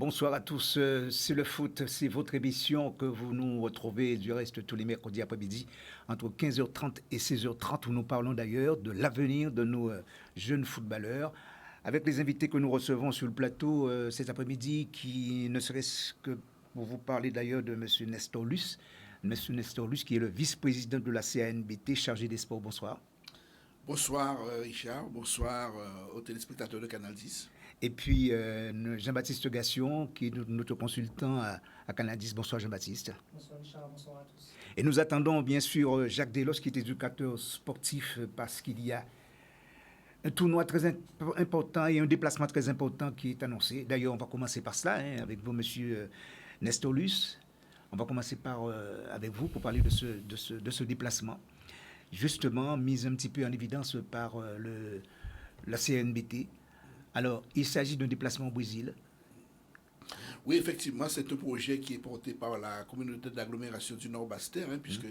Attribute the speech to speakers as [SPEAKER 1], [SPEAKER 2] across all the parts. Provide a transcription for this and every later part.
[SPEAKER 1] Bonsoir à tous, c'est le foot, c'est votre émission que vous nous retrouvez du reste tous les mercredis après-midi entre 15h30 et 16h30 où nous parlons d'ailleurs de l'avenir de nos jeunes footballeurs avec les invités que nous recevons sur le plateau cet après-midi qui ne serait-ce que pour vous parler d'ailleurs de M. Nestor Luce. M. Nestor Luce qui est le vice-président de la CANBT chargé des sports. Bonsoir.
[SPEAKER 2] Bonsoir Richard, bonsoir aux téléspectateurs de Canal 10.
[SPEAKER 1] Et puis Jean-Baptiste Gassion, qui est notre consultant à Canal 10. Bonsoir Jean-Baptiste.
[SPEAKER 3] Bonsoir Richard, bonsoir à tous.
[SPEAKER 1] Et nous attendons bien sûr Jacques Delos, qui est éducateur sportif, parce qu'il y a un tournoi très important et un déplacement très important qui est annoncé. D'ailleurs, on va commencer par cela, avec vous, monsieur Nestor Luce. On va commencer avec vous pour parler de ce déplacement. Justement, mis un petit peu en évidence par la CNBT. Alors, il s'agit d'un déplacement au Brésil.
[SPEAKER 2] Oui, effectivement, c'est un projet qui est porté par la communauté d'agglomération du Nord-Bastère, puisque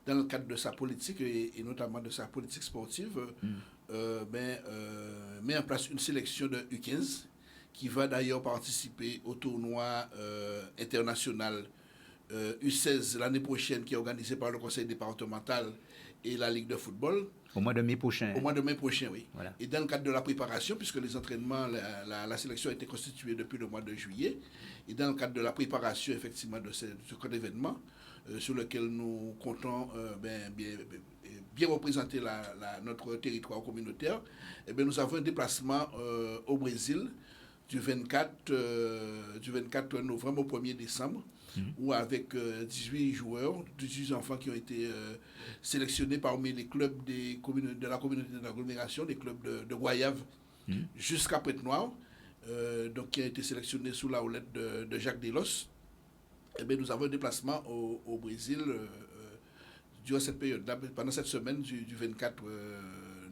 [SPEAKER 2] dans le cadre de sa politique, et notamment de sa politique sportive, met en place une sélection de U15 qui va d'ailleurs participer au tournoi international U16 l'année prochaine, qui est organisé par le conseil départemental et la Ligue de football.
[SPEAKER 1] Au mois de mai prochain.
[SPEAKER 2] Au mois de mai prochain, oui.
[SPEAKER 1] Voilà.
[SPEAKER 2] Et dans le cadre de la préparation, puisque les entraînements, la sélection a été constituée depuis le mois de juillet, et dans le cadre de la préparation, effectivement, de ce événement, sur lequel nous comptons bien représenter notre territoire communautaire, nous avons un déplacement au Brésil du 24 novembre au 1er décembre, où avec 18 joueurs, 18 enfants qui ont été sélectionnés parmi les clubs de la communauté d'agglomération, les clubs de Goyave jusqu'à Pointe-Noire, donc qui a été sélectionné sous la houlette de Jacques Delos. Nous avons un déplacement au Brésil durant cette période-là, pendant cette semaine du 24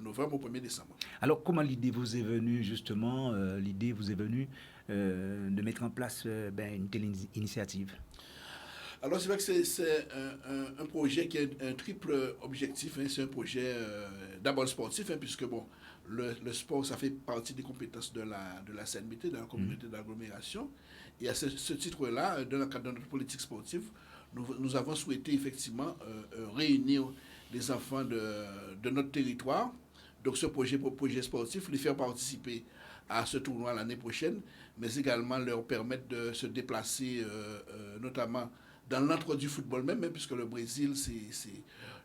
[SPEAKER 2] novembre au 1er décembre.
[SPEAKER 1] Alors, comment l'idée vous est venue, justement, de mettre en place une telle initiative?
[SPEAKER 2] Alors, c'est vrai que c'est un projet qui a un triple objectif. C'est un projet d'abord sportif, puisque le sport, ça fait partie des compétences de la CNBT, de la communauté d'agglomération. Et à ce titre-là, dans le cadre de notre politique sportive, nous avons souhaité effectivement réunir les enfants de notre territoire. Donc ce projet sportif, les faire participer à ce tournoi l'année prochaine, mais également leur permettre de se déplacer, notamment dans l'entre du football même, puisque le Brésil, c'est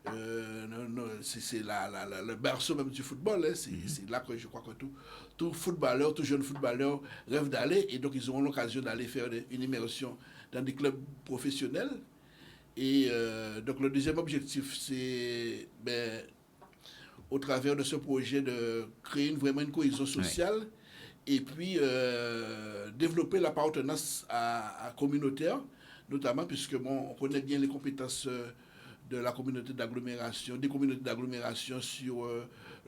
[SPEAKER 2] le berceau même du football. C'est là que je crois que tout footballeur, tout jeune footballeur rêve d'aller, et donc ils auront l'occasion d'aller faire une immersion dans des clubs professionnels. Et donc le deuxième objectif, c'est au travers de ce projet de créer vraiment une cohésion sociale, et puis développer l'appartenance à communautaire, notamment puisque on connaît bien les compétences de la communauté d'agglomération, des communautés d'agglomération sur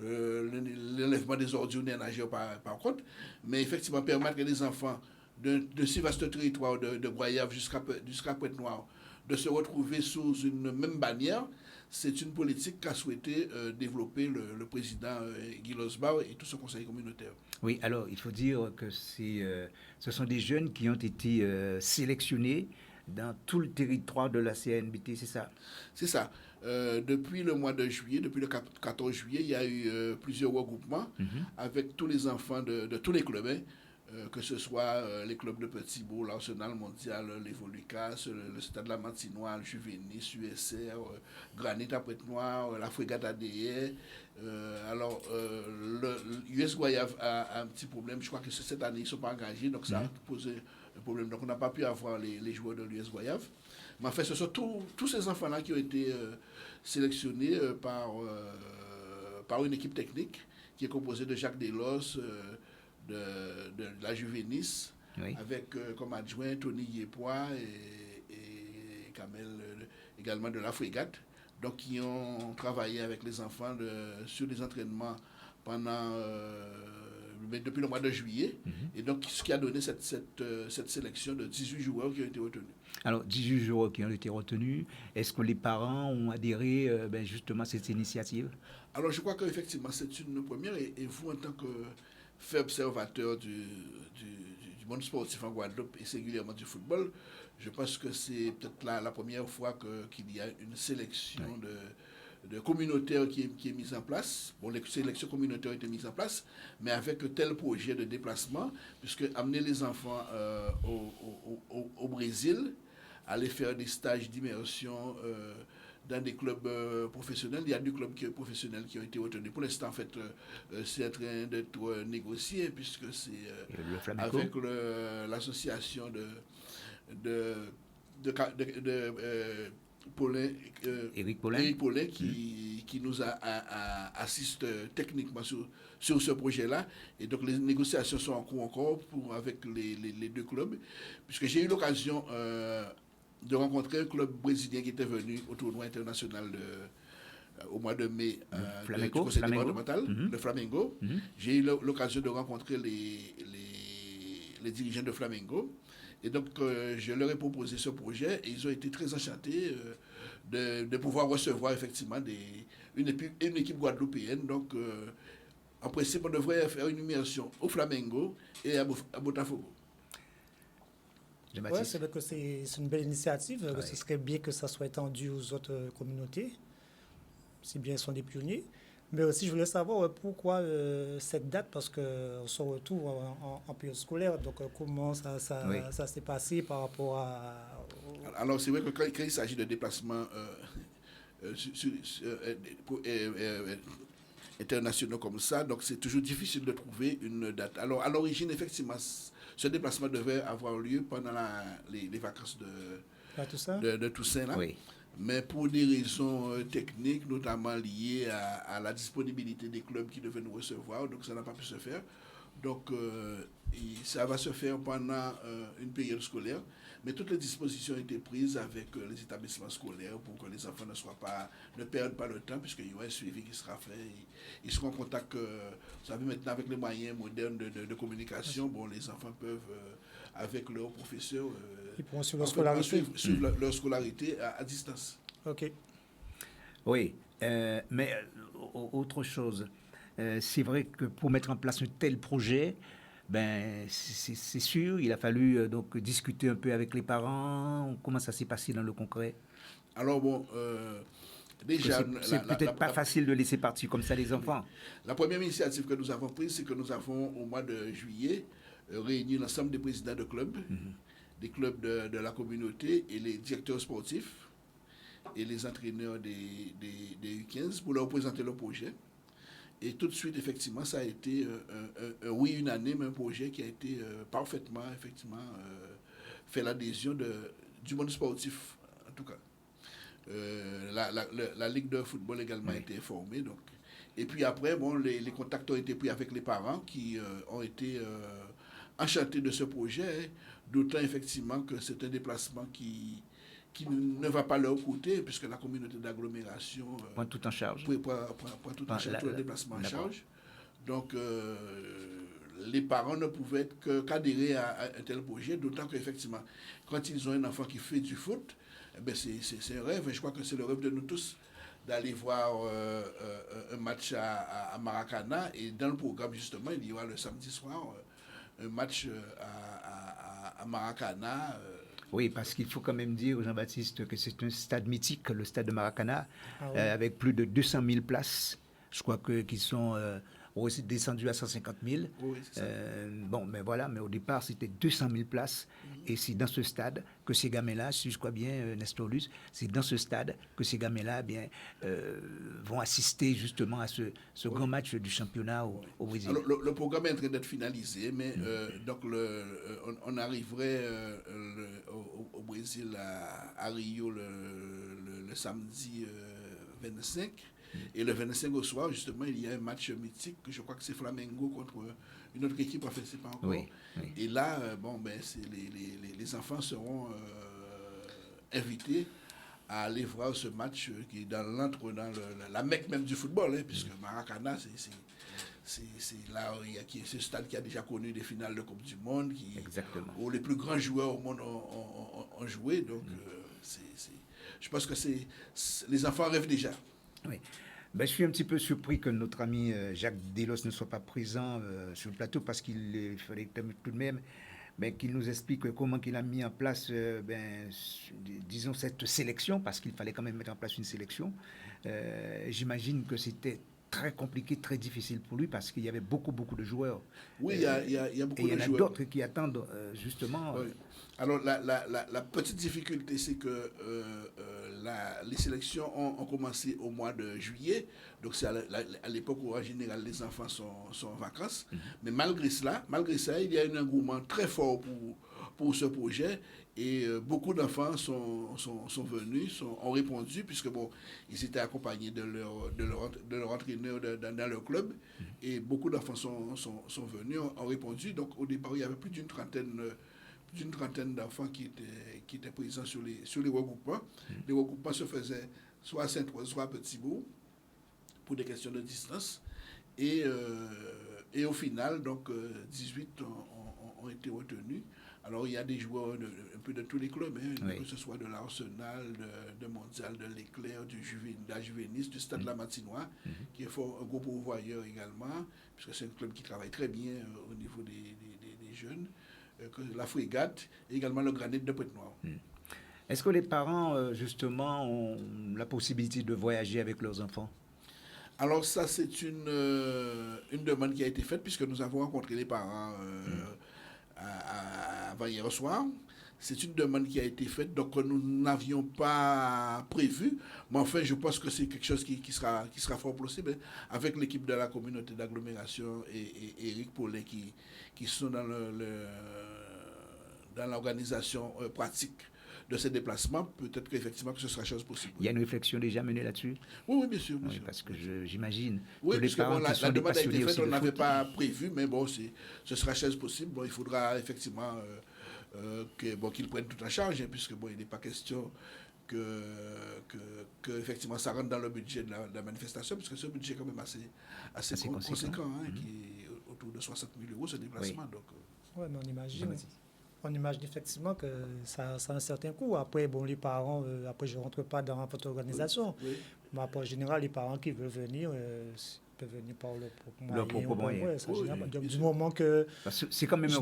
[SPEAKER 2] l'enlèvement des ordures ménagères par contre, mais effectivement permettre que les enfants de ce vaste territoire de Goyave jusqu'à Pointe-Noire de se retrouver sous une même bannière, c'est une politique qu'a souhaité développer le président Guy Losbach et tout ce conseil communautaire.
[SPEAKER 1] Oui, alors il faut dire que ce sont des jeunes qui ont été sélectionnés dans tout le territoire de la CNBT, c'est ça?
[SPEAKER 2] C'est ça. Depuis le mois de juillet, depuis le 14 juillet, il y a eu plusieurs regroupements avec tous les enfants de tous les clubs, que ce soit les clubs de Petit-Bourg, l'Arsenal Mondial, l'Evolucas, le Stade de la Matinoire, le Juvenis, USR, Granit à Pointe-Noire, la Frégate ADR. L'US Goyave a un petit problème. Je crois que cette année, ils ne sont pas engagés, donc ça a posé un problème. Donc on n'a pas pu avoir les joueurs de l'US Goyave. Mais en fait, ce sont tous ces enfants-là qui ont été sélectionnés par une équipe technique qui est composée de Jacques Delos, de la Juvenis, avec comme adjoint Tony Yépois et Kamel également de la Frégate, donc qui ont travaillé avec les enfants sur les entraînements depuis le mois de juillet, et donc ce qui a donné cette sélection de 18 joueurs qui ont été retenus.
[SPEAKER 1] Alors 18 joueurs qui ont été retenus, est-ce que les parents ont adhéré justement à cette initiative?
[SPEAKER 2] Alors je crois qu'effectivement c'est une première, et vous en tant que fait observateur du monde sportif en Guadeloupe et singulièrement du football, je pense que c'est peut-être la première fois qu'il y a une sélection de communautaires qui est mise en place. Bon, les sélections communautaires ont été mises en place, mais avec tel projet de déplacement, puisque amener les enfants au Brésil, aller faire des stages d'immersion dans des clubs professionnels. Il y a des clubs professionnels qui ont été retenus. Pour l'instant, en fait, c'est en train d'être négocié, puisque c'est avec l'association Éric Paulin qui nous assiste techniquement sur ce projet-là. Et donc les négociations sont en cours encore avec les deux clubs, puisque j'ai eu l'occasion de rencontrer un club brésilien qui était venu au tournoi international au mois de mai du conseil départemental, le Flamengo. J'ai eu l'occasion de rencontrer les dirigeants de Flamengo. Et donc, je leur ai proposé ce projet et ils ont été très enchantés de pouvoir recevoir effectivement une équipe guadeloupéenne. Donc, en principe, on devrait faire une immersion au Flamengo et à Botafogo.
[SPEAKER 3] Oui, c'est vrai que c'est une belle initiative. Ouais. Ce serait bien que ça soit étendu aux autres communautés, si bien ils sont des pionniers. Mais aussi, je voulais savoir pourquoi cette date, parce qu'on se retrouve en période scolaire. Donc, comment ça s'est passé par rapport à...
[SPEAKER 2] Alors, c'est vrai que quand il s'agit de déplacements internationaux comme ça, donc c'est toujours difficile de trouver une date. Alors, à l'origine, effectivement, ce déplacement devait avoir lieu pendant les vacances de Toussaint. Là.
[SPEAKER 1] Oui.
[SPEAKER 2] Mais pour des raisons techniques, notamment liées à la disponibilité des clubs qui devaient nous recevoir, donc ça n'a pas pu se faire. Donc ça va se faire pendant une période scolaire, mais toutes les dispositions ont été prises avec les établissements scolaires pour que les enfants ne perdent pas le temps, puisqu'il y aura un suivi qui sera fait. Ils seront en contact, vous savez, maintenant avec les moyens modernes de communication, bon, les enfants peuvent, avec leurs professeurs,
[SPEAKER 3] ils pourront suivre
[SPEAKER 2] leur scolarité à distance.
[SPEAKER 3] OK.
[SPEAKER 1] Oui, mais autre chose, c'est vrai que pour mettre en place un tel projet, ben, c'est sûr, il a fallu donc discuter un peu avec les parents. Comment ça s'est passé dans le concret?
[SPEAKER 2] Alors bon, déjà...
[SPEAKER 1] C'est peut-être pas facile de laisser partir comme ça les enfants.
[SPEAKER 2] La première initiative que nous avons prise, c'est que nous avons, au mois de juillet, réuni l'ensemble des présidents de clubs, des clubs de la communauté et les directeurs sportifs et les entraîneurs des U15 pour leur présenter le projet. Et tout de suite, effectivement, ça a été oui unanime, un projet qui a été parfaitement, effectivement, fait l'adhésion du monde sportif, en tout cas. La Ligue de football également a été formée. Donc. Et puis après, bon, les contacts ont été pris avec les parents qui ont été enchantés de ce projet, d'autant effectivement que c'est un déplacement qui ne va pas leur coûter, puisque la communauté d'agglomération
[SPEAKER 1] prend tout en charge.
[SPEAKER 2] Prend tout en charge, tout le déplacement en charge. Donc, les parents ne pouvaient qu'adhérer à un tel projet, d'autant qu'effectivement, quand ils ont un enfant qui fait du foot, eh bien, c'est un rêve, et je crois que c'est le rêve de nous tous, d'aller voir un match à Maracana, et dans le programme, justement, il y aura le samedi soir un match à Maracana.
[SPEAKER 1] Oui, parce qu'il faut quand même dire, Jean-Baptiste, que c'est un stade mythique, le stade de Maracana, avec plus de 200 000 places. Je crois qu'ils sont descendus à 150 000.
[SPEAKER 2] Oui, c'est ça.
[SPEAKER 1] Bon, mais voilà, mais au départ, c'était 200 000 places. Et c'est dans ce stade que ces gamins-là, si je crois bien, Nestor Luz, c'est dans ce stade que ces gamins-là vont assister justement à ce grand match du championnat au Brésil.
[SPEAKER 2] Alors, le programme est en train d'être finalisé, mais donc on arriverait au Brésil à Rio le samedi 25. Et le 25 au soir, justement, il y a un match mythique, je crois que c'est Flamengo contre une autre équipe, en fait, c'est pas encore.
[SPEAKER 1] Oui.
[SPEAKER 2] Et là, les enfants seront invités à aller voir ce match qui est dans la Mecque même du football, hein, puisque Maracana, c'est là c'est ce stade qui a déjà connu des finales de Coupe du Monde, où les plus grands joueurs au monde ont joué. Donc, je pense que les enfants rêvent déjà.
[SPEAKER 1] Oui. Ben, je suis un petit peu surpris que notre ami Jacques Delos ne soit pas présent sur le plateau, parce qu'il fallait tout de même qu'il nous explique comment il a mis en place, disons, cette sélection, parce qu'il fallait quand même mettre en place une sélection. J'imagine que c'était très compliqué, très difficile pour lui, parce qu'il y avait beaucoup de joueurs.
[SPEAKER 2] Oui, il y a beaucoup de joueurs.
[SPEAKER 1] Et il y en a d'autres qui attendent, justement...
[SPEAKER 2] Oui. Alors, la petite difficulté, c'est que les sélections ont commencé au mois de juillet. Donc, c'est à l'époque où, en général, les enfants sont en vacances. Mais malgré ça, il y a un engouement très fort pour ce projet. Et beaucoup d'enfants sont venus, ont répondu, puisque bon, ils étaient accompagnés de leur entraîneur dans leur club. Et beaucoup d'enfants sont venus, ont répondu. Donc, au départ, il y avait plus d'une trentaine d'enfants qui étaient présents sur les regroupements. Les regroupements se faisaient soit à Saint-Ouen, soit à Petit-Bourg, pour des questions de distance. Et au final, donc, 18 ont été retenus. Alors, il y a des joueurs un peu de tous les clubs, que ce soit de l'Arsenal, de Mondial, de l'Éclair, de la Juvenis, du Stade de la Matinois, qui est un gros pourvoyeur également, puisque c'est un club qui travaille très bien au niveau des jeunes. La Frégate et également le Granit de Pointe-Noire.
[SPEAKER 1] Est-ce que les parents, justement, ont la possibilité de voyager avec leurs enfants?
[SPEAKER 2] Alors ça, c'est une demande qui a été faite, puisque nous avons rencontré les parents avant hier soir. C'est une demande qui a été faite, donc nous n'avions pas prévu, mais enfin, je pense que c'est quelque chose qui sera fort possible, avec l'équipe de la communauté d'agglomération et Éric Paulet qui sont dans l'organisation pratique de ces déplacements. Peut-être qu'effectivement que ce sera chose possible.
[SPEAKER 1] Il y a une réflexion déjà menée là-dessus?
[SPEAKER 2] Oui, bien sûr.
[SPEAKER 1] Parce que j'imagine
[SPEAKER 2] que les parents qui sont des passionnés aussi de foot. La demande a été faite, on n'avait pas prévu, mais bon, ce sera chose possible. Bon, il faudra effectivement qu'ils prennent tout en charge, puisque bon, il n'est pas question que effectivement ça rentre dans le budget de la manifestation, puisque c'est un budget quand même assez conséquent, qui est autour de 60 000 euros ce déplacement.
[SPEAKER 3] Oui, mais on imagine effectivement que ça a un certain coût. Après, bon, les parents, après je ne rentre pas dans votre organisation, mais après, en général, les parents qui veulent venir, peuvent venir par leur propre moyen. Du moment que...
[SPEAKER 1] C'est quand même un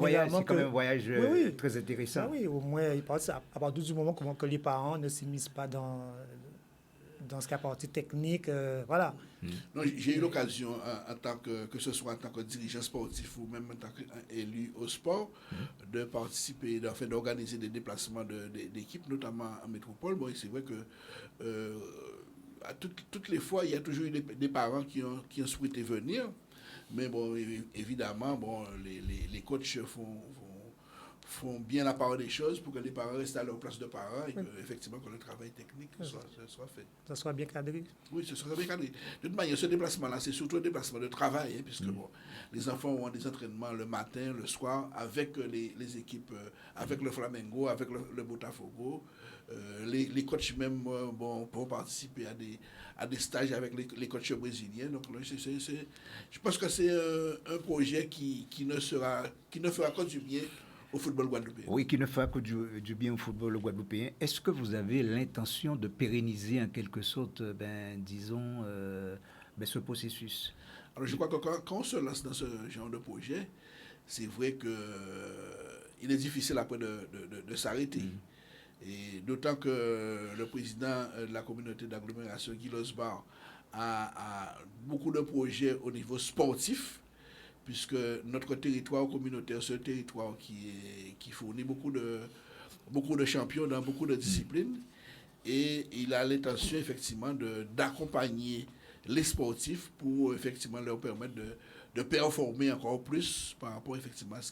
[SPEAKER 1] voyage, très intéressant.
[SPEAKER 3] Oui, au moins, à partir du moment que les parents ne s'immiscent pas dans ce qui est partie technique, voilà.
[SPEAKER 2] Non, j'ai eu l'occasion, que ce soit en tant que dirigeant sportif ou même en tant qu'élu au sport, de participer, d'organiser des déplacements d'équipes, notamment en métropole. Bon, c'est vrai que à toutes les fois, il y a toujours eu des parents qui ont souhaité venir, mais bon, évidemment, bon, les coachs font bien la part des choses pour que les parents restent à leur place de parents et effectivement que le travail technique soit fait.
[SPEAKER 3] Ça soit bien cadré.
[SPEAKER 2] Oui, ce sera bien cadré. De toute manière, ce déplacement-là, c'est surtout un déplacement de travail, puisque bon, les enfants ont des entraînements le matin, le soir, avec les équipes, avec le Flamengo, avec le Botafogo. Les coachs même pour participer à des stages avec les coachs brésiliens. Donc là, je pense que c'est un projet qui ne fera que du bien au football guadeloupéen.
[SPEAKER 1] Oui, qui ne fera que du bien au football guadeloupéen. Est-ce que vous avez l'intention de pérenniser en quelque sorte, disons, ce processus?
[SPEAKER 2] Alors je crois que quand on se lance dans ce genre de projet, c'est vrai que il est difficile après de s'arrêter. Et d'autant que le président de la communauté d'agglomération, Guy Losbar, a beaucoup de projets au niveau sportif, puisque notre territoire communautaire, c'est un territoire qui fournit beaucoup de champions dans beaucoup de disciplines. Et il a l'intention, effectivement, d'accompagner les sportifs pour, effectivement, leur permettre de performer encore plus par rapport, effectivement, à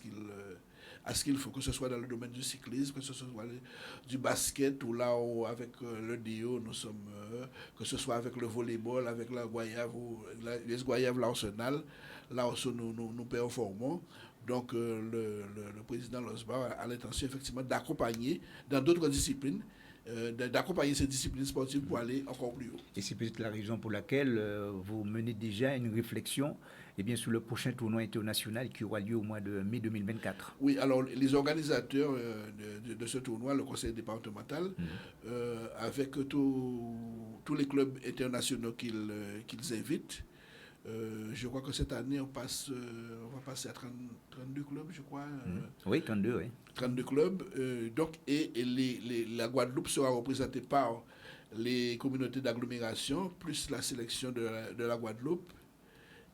[SPEAKER 2] ce qu'il faut, que ce soit dans le domaine du cyclisme, que ce soit du basket, ou là où avec le DO, nous sommes, que ce soit avec le volleyball, avec la Goyave, ou les Goyave, l'Arsenal, là où nous performons. Donc le président Losbar a l'intention effectivement d'accompagner dans d'autres disciplines, d'accompagner ces disciplines sportives pour aller encore plus haut.
[SPEAKER 1] Et c'est peut-être la raison pour laquelle vous menez déjà une réflexion sur le prochain tournoi international qui aura lieu au mois de mai 2024.
[SPEAKER 2] Oui, alors les organisateurs de ce tournoi, le conseil départemental, avec tous les clubs internationaux qu'ils invitent, Je crois que cette année, on va passer à 32 clubs, je crois.
[SPEAKER 1] Oui, 32, oui.
[SPEAKER 2] 32 clubs. Donc, la Guadeloupe sera représentée par les communautés d'agglomération, plus la sélection de la Guadeloupe.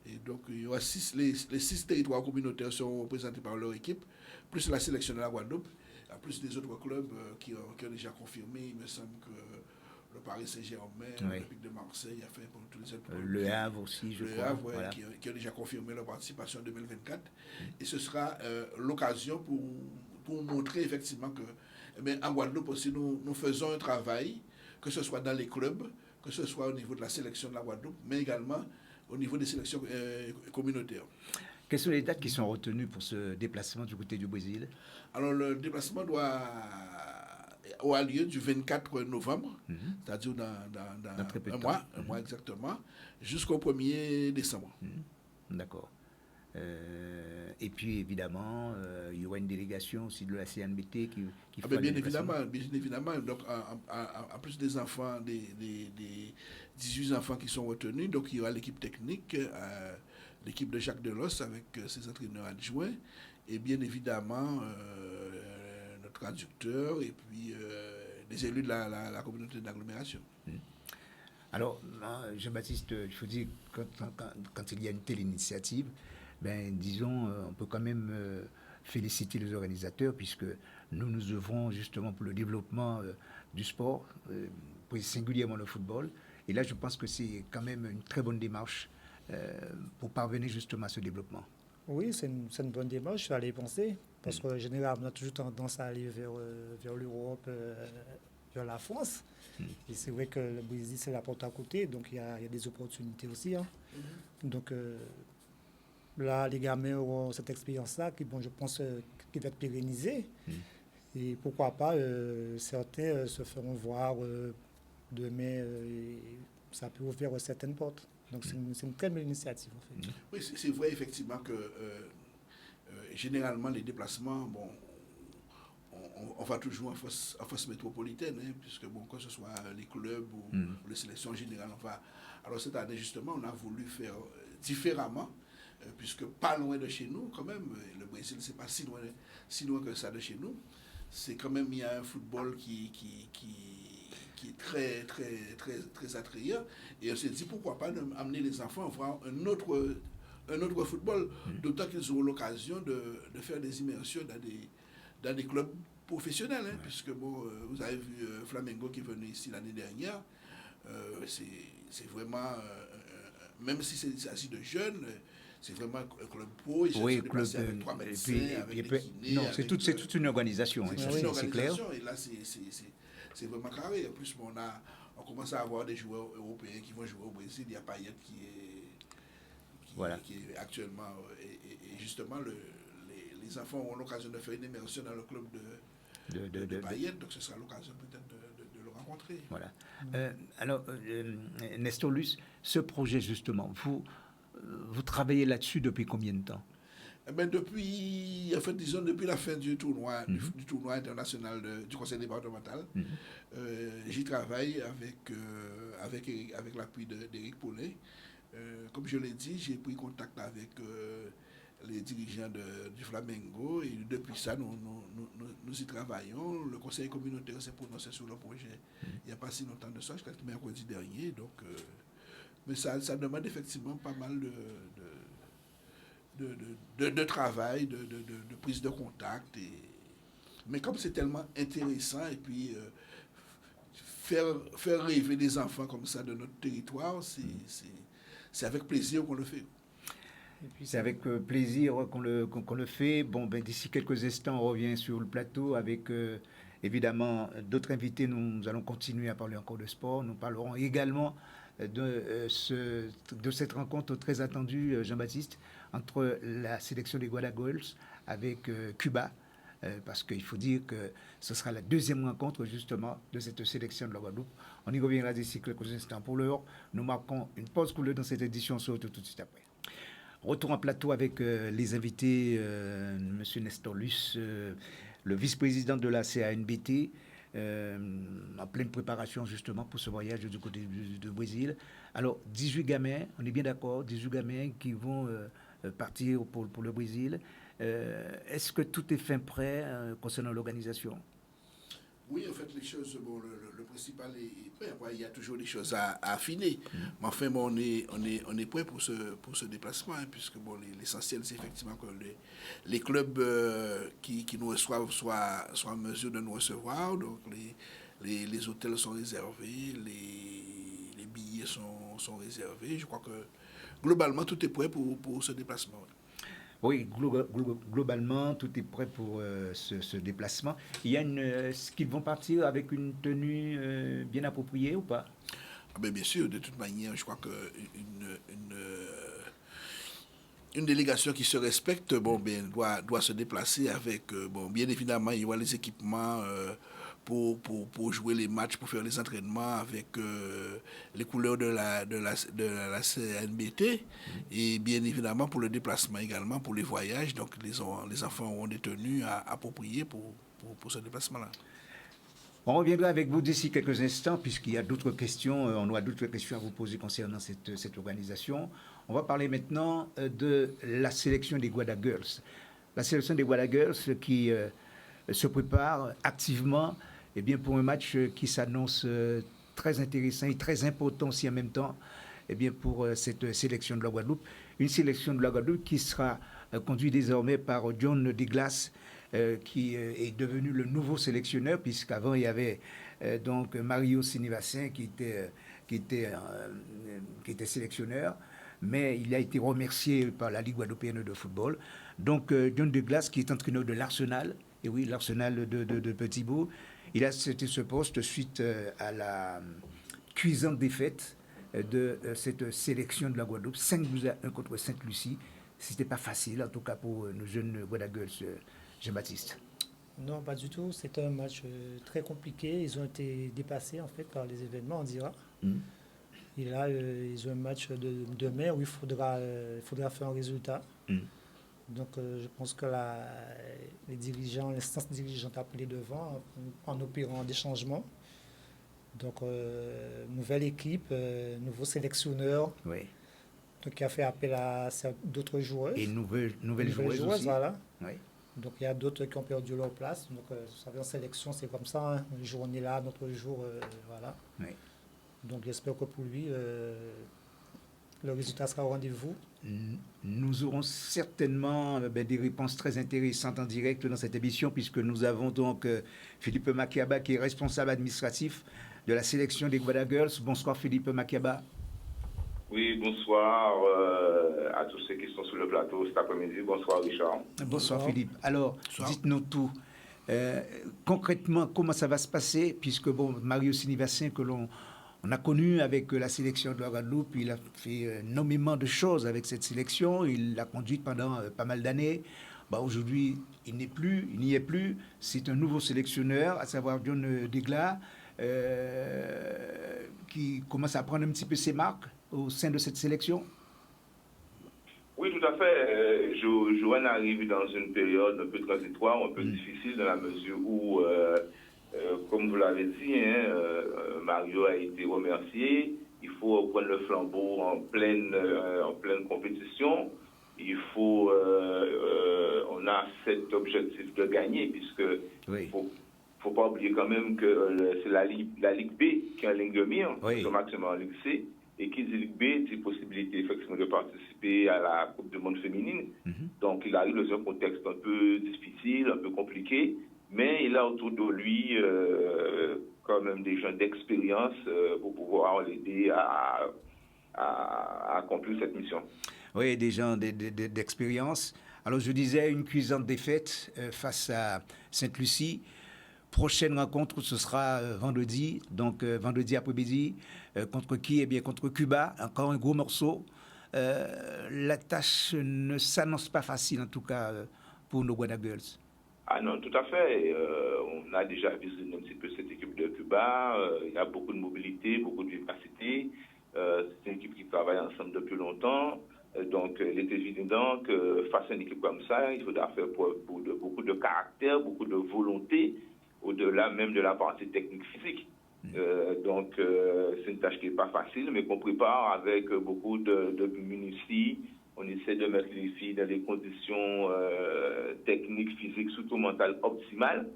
[SPEAKER 2] Et donc, il y aura les 6 territoires communautaires seront représentés par leur équipe, plus la sélection de la Guadeloupe, plus des autres clubs qui ont déjà confirmé. Il me semble que le Paris Saint-Germain, l'Olympique de Marseille, a fait pour tous les autres clubs.
[SPEAKER 1] Le Havre aussi, je crois.
[SPEAKER 2] Le Havre, voilà. qui a déjà confirmé leur participation en 2024. Et ce sera l'occasion pour montrer effectivement que, en Guadeloupe aussi, nous faisons un travail, que ce soit dans les clubs, que ce soit au niveau de la sélection de la Guadeloupe, mais également au niveau des sélections communautaires.
[SPEAKER 1] Quelles sont les dates qui sont retenues pour ce déplacement du côté du Brésil?
[SPEAKER 2] Alors, le déplacement aura lieu du 24 novembre, c'est-à-dire dans un mois exactement, jusqu'au 1er décembre.
[SPEAKER 1] D'accord. Et puis, évidemment, il y aura une délégation aussi de la CNBT qui fera
[SPEAKER 2] bien évidemment. Donc, en plus des enfants, des 18 enfants qui sont retenus, donc il y aura l'équipe technique, l'équipe de Jacques Delos avec ses entraîneurs adjoints, et bien évidemment notre traducteur et puis des élus de la communauté d'agglomération.
[SPEAKER 1] Alors, Jean-Baptiste, il faut dire que quand il y a une telle initiative, disons, on peut quand même féliciter les organisateurs, puisque nous œuvrons justement pour le développement du sport, singulièrement le football. Et là, je pense que c'est quand même une très bonne démarche pour parvenir justement à ce développement.
[SPEAKER 3] Oui, c'est une bonne démarche, il fallait y penser, parce que généralement, on a toujours tendance à aller vers l'Europe, vers la France. Et c'est vrai que le Brésil, c'est la porte à côté, donc il y a des opportunités aussi. Donc là, les gamins auront cette expérience-là qui, je pense, qui va être pérennisée. Et pourquoi pas, certains se feront voir demain, ça peut ouvrir certaines portes. Donc c'est une très belle initiative, en fait.
[SPEAKER 2] Oui, c'est vrai effectivement que généralement les déplacements, on va toujours en force métropolitaine, puisque que ce soit les clubs ou les sélections en général, on va. Alors cette année justement, on a voulu faire différemment, puisque pas loin de chez nous quand même, le Brésil c'est pas si loin que ça de chez nous. C'est quand même, il y a un football qui est très, très, très, très attrayant. Et on s'est dit, pourquoi pas amener les enfants à voir un autre football, d'autant qu'ils auront l'occasion de faire des immersions dans des clubs professionnels. Puisque, vous avez vu Flamengo qui est venu ici l'année dernière. C'est vraiment, même si c'est s'agit de jeunes, c'est vraiment un club pro.
[SPEAKER 1] Oui, club avec 3 médecins, avec des kinés. Non, c'est toute une organisation.
[SPEAKER 2] C'est clair. Et là, c'est vraiment carré. En plus, on commence à avoir des joueurs européens qui vont jouer au Brésil. Il y a Payet qui est actuellement. Et justement, les enfants auront l'occasion de faire une immersion dans le club de Payet. Donc, ce sera l'occasion peut-être de le rencontrer.
[SPEAKER 1] Voilà. Alors, Nestor Luce, ce projet, justement, vous travaillez là-dessus depuis combien de temps?
[SPEAKER 2] Depuis la fin du tournoi, du tournoi international du conseil départemental, j'y travaille avec l'appui d'Éric Paulet. Comme je l'ai dit, j'ai pris contact avec les dirigeants du Flamengo et depuis ça, nous y travaillons. Le conseil communautaire s'est prononcé sur le projet il n'y a pas si longtemps de ça, jusqu'à mercredi dernier. Donc, mais ça demande effectivement pas mal de travail, de prise de contact. Mais comme c'est tellement intéressant, et puis faire rêver des enfants comme ça de notre territoire, c'est avec plaisir qu'on le fait.
[SPEAKER 1] C'est avec plaisir qu'on le fait. D'ici quelques instants, on revient sur le plateau avec évidemment d'autres invités. Nous allons continuer à parler encore de sport. Nous parlerons également de cette rencontre très attendue, Jean-Baptiste, entre la sélection des Guadagols avec Cuba, parce qu'il faut dire que ce sera la deuxième rencontre justement de cette sélection de la Guadeloupe. On y reviendra d'ici quelques instants. Pour l'heure, nous marquons une pause couleur dans cette édition. On se retrouve tout de suite après. Retour en plateau avec les invités, M. Nestor Luce, le vice-président de la CANBT, en pleine préparation justement pour ce voyage du côté du Brésil. Alors, 18 gamins, on est bien d'accord, 18 gamins qui vont partir pour le Brésil. Est-ce que tout est fin prêt concernant l'organisation?
[SPEAKER 2] Oui, en fait, les choses, bon, le principal est prêt. Après, il y a toujours des choses à affiner. Mais enfin, bon, on est prêt pour ce déplacement, hein, puisque bon, l'essentiel, c'est effectivement que les clubs qui nous reçoivent soient en mesure de nous recevoir. Donc, les hôtels sont réservés, les billets sont réservés. Je crois que globalement, tout est prêt pour ce déplacement.
[SPEAKER 1] Oui, globalement, tout est prêt pour ce déplacement. Il y a est-ce qu'ils vont partir avec une tenue bien appropriée ou pas?
[SPEAKER 2] Ah ben, bien sûr, de toute manière, je crois une délégation qui se respecte, bon, bien, doit se déplacer avec, bon, bien évidemment, il y aura les équipements pour jouer les matchs, pour faire les entraînements avec les couleurs de la CNBT et bien évidemment pour le déplacement également, pour les voyages. Donc les enfants auront des tenues appropriées pour ce déplacement-là.
[SPEAKER 1] On reviendra avec vous d'ici quelques instants, puisqu'il y a d'autres questions, on aura d'autres questions à vous poser concernant cette organisation. On va parler maintenant de la sélection des Guada Girls. La sélection des Guada Girls qui se prépare activement pour un match qui s'annonce très intéressant et très important aussi en même temps pour cette sélection de la Guadeloupe. Une sélection de la Guadeloupe qui sera conduite désormais par John Douglas, qui est devenu le nouveau sélectionneur, puisqu'avant il y avait donc Mario Sinivassin qui était sélectionneur, mais il a été remercié par la Ligue guadeloupéenne de football. Donc John Douglas, qui est entraîneur de l'Arsenal, et oui, l'Arsenal de Petit-Bourg, il a accepté ce poste suite à la cuisante défaite de cette sélection de la Guadeloupe, 5-1 contre Sainte-Lucie. C'était pas facile, en tout cas pour nos jeunes Guada Girls, Jean-Baptiste.
[SPEAKER 3] Non, pas du tout. C'était un match très compliqué. Ils ont été dépassés en fait par les événements, on dira. Et là, ils ont un match demain où il faudra faire un résultat. Donc, je pense que les dirigeants, l'instance dirigeante a pris les devants en opérant des changements. Donc, nouvelle équipe, nouveau sélectionneur.
[SPEAKER 1] Oui.
[SPEAKER 3] Donc, qui a fait appel à d'autres joueuses.
[SPEAKER 1] Et nouvelles joueuses aussi.
[SPEAKER 3] Voilà.
[SPEAKER 1] Oui.
[SPEAKER 3] Donc, il y a d'autres qui ont perdu leur place. Donc, vous savez, en sélection, c'est comme ça. Hein. Un jour, on est là, notre jour, voilà.
[SPEAKER 1] Oui.
[SPEAKER 3] Donc, j'espère que pour lui, le résultat sera au rendez-vous.
[SPEAKER 1] Nous aurons certainement des réponses très intéressantes en direct dans cette émission, puisque nous avons donc Philippe Makiaba, qui est responsable administratif de la sélection des Guada Girls. Bonsoir Philippe Makiaba.
[SPEAKER 4] Oui, bonsoir à tous ceux qui sont sur le plateau cet après-midi. Bonsoir Richard.
[SPEAKER 1] Bonsoir Philippe. Alors, dites-nous tout. Concrètement, comment ça va se passer, puisque Mario Sinivassin, que l'on a connu avec la sélection de la Guadeloupe, il a fait énormément de choses avec cette sélection, il l'a conduite pendant pas mal d'années. Aujourd'hui, il n'y est plus. C'est un nouveau sélectionneur, à savoir John Douglas, qui commence à prendre un petit peu ses marques au sein de cette sélection.
[SPEAKER 4] Oui, tout à fait. Joanne arrive dans une période un peu transitoire, un peu difficile, dans la mesure où, comme vous l'avez dit, Mario a été remercié. Il faut prendre le flambeau en pleine compétition. Il faut, on a cet objectif de gagner, puisque faut pas oublier quand même que c'est la Ligue B qui est en ligne de mire, au maximum en Ligue C. Et qui dit Ligue B, c'est possibilité effectivement de participer à la Coupe du Monde féminine. Donc il arrive dans un contexte un peu difficile, un peu compliqué, mais il a autour de lui quand même des gens d'expérience pour pouvoir l'aider à accomplir cette mission.
[SPEAKER 1] Oui, des gens d'expérience. Alors je disais, une cuisante défaite face à Sainte-Lucie. Prochaine rencontre, ce sera vendredi, donc vendredi après-midi, contre qui? Eh bien, contre Cuba, encore un gros morceau. La tâche ne s'annonce pas facile, en tout cas, pour nos Guada Girls.
[SPEAKER 4] Ah non, tout à fait. On a déjà visité un petit peu cette équipe de Cuba. Il y a beaucoup de mobilité, beaucoup de vivacité. C'est une équipe qui travaille ensemble depuis longtemps. Donc, il est évident que face à une équipe comme ça, il faudra faire preuve de beaucoup de caractère, beaucoup de volonté, au-delà même de la partie technique physique. Donc, c'est une tâche qui n'est pas facile, mais qu'on prépare avec beaucoup de minutie. On essaie de mettre les filles dans des conditions techniques, physiques, surtout mentales optimales,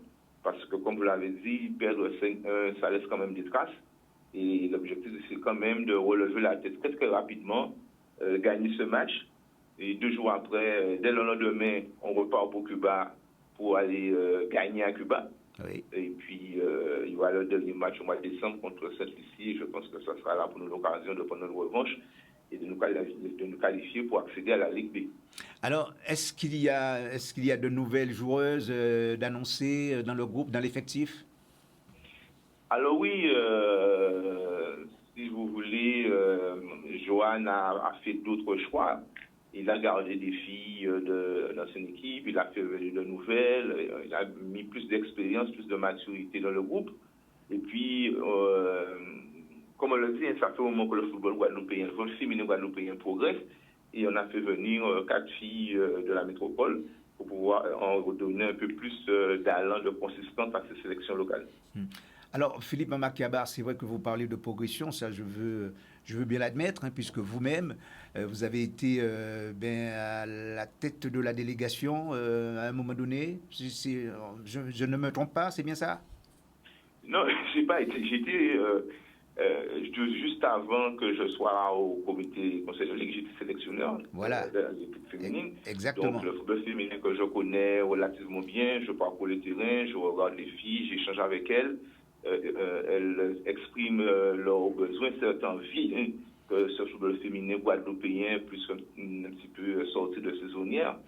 [SPEAKER 4] parce que, comme vous l'avez dit, perdre 5-1, ça laisse quand même des traces. Et l'objectif, c'est quand même de relever la tête très, très rapidement, gagner ce match. Et 2 jours après, dès le lendemain, on repart pour Cuba pour aller gagner à Cuba.
[SPEAKER 1] Oui.
[SPEAKER 4] Et puis, il y aura le dernier match au mois de décembre contre Saint-Lucie. Je pense que ça sera là pour nous l'occasion de prendre une revanche et de nous qualifier pour accéder à la Ligue B.
[SPEAKER 1] Alors, est-ce qu'il y a de nouvelles joueuses d'annoncer dans le groupe, dans l'effectif?
[SPEAKER 4] Alors oui, si vous voulez, Johan a fait d'autres choix. Il a gardé des filles dans son équipe, il a fait venir de nouvelles, il a mis plus d'expérience, plus de maturité dans le groupe. Et puis, comme on le dit, ça fait un moment que le football guadeloupéen, le football féminin guadeloupéen progresse. Et on a fait venir 4 filles de la métropole pour pouvoir en redonner un peu plus d'allant, de consistance à ces sélections locales.
[SPEAKER 1] Alors, Philippe Makiabar, c'est vrai que vous parlez de progression, ça je veux bien l'admettre, hein, puisque vous-même, vous avez été à la tête de la délégation à un moment donné. Je ne me trompe pas, c'est bien ça?
[SPEAKER 4] Non, j'ai pas été. J'étais juste avant que je sois au comité conseil de ligue, j'étais sélectionneur de l'équipe féminine.
[SPEAKER 1] Exactement.
[SPEAKER 4] Donc le football féminin que je connais relativement bien, je parcours le terrain, je regarde les filles, j'échange avec elles. Elles expriment leurs besoins, cette envie que ce football féminin guadeloupéen puisse un petit peu sortir de saisonnière.